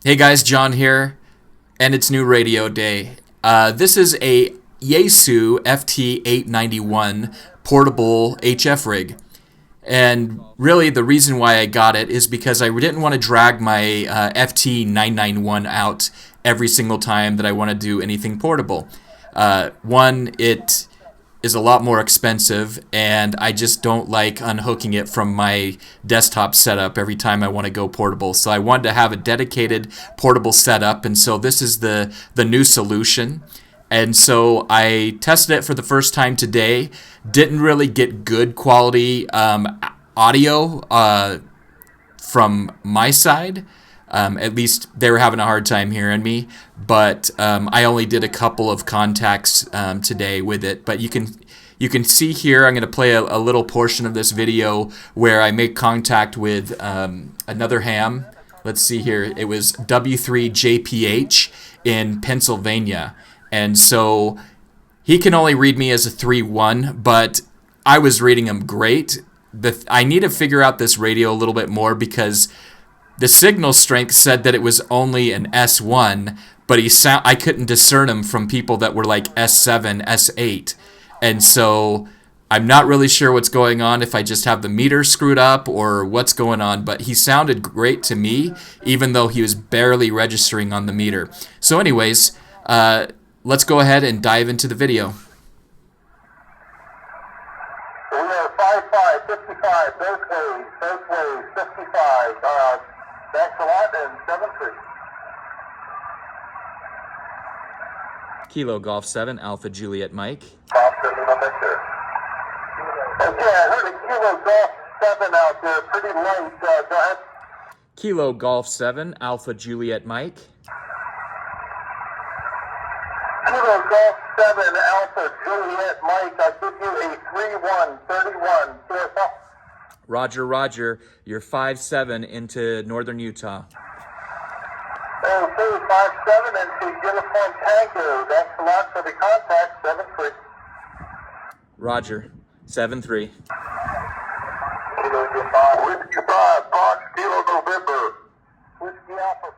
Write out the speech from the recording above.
Hey guys, John here, and it's new radio day. This is a Yaesu FT-891 portable HF rig. And really the reason why I got it is because I didn't want to drag my FT-991 out every single time that I want to do anything portable. One, it is a lot more expensive, and I just don't like unhooking it from my desktop setup every time I want to go portable. So I wanted to have a dedicated portable setup, and so this is the new solution. And so I tested it for the first time today. Didn't really get good quality audio from my side. At least they were having a hard time hearing me, but I only did a couple of contacts today with it. But you can see here, I'm going to play a little portion of this video where I make contact with another ham. Let's see here. It was W3JPH in Pennsylvania. And so he can only read me as a 3-1, but I was reading him great. I need to figure out this radio a little bit more because the signal strength said that it was only an S1, but I couldn't discern him from people that were like S7, S8. And so I'm not really sure what's going on, if I just have the meter screwed up or what's going on, but he sounded great to me, even though he was barely registering on the meter. So anyways, let's go ahead and dive into the video. We are 5-5, 55, both ways, 55. Thanks a lot, and 7-3. Kilo Golf 7, Alpha Juliet Mike. Bob, send me my picture. Okay, I heard a Kilo Golf 7 out there, pretty late. Go ahead. Kilo Golf 7, Alpha Juliet Mike. Kilo Golf 7, Alpha Juliet Mike. I give you a 3-1, 31. Roger, Roger. You're 5-7 into northern Utah. Okay, 5-7 into Uniform Tango. Thanks a lot for the contact, 7-3. Roger, 7-3. Kilo 5, Whiskey 5, Fox, Kilo November. Whiskey Alpha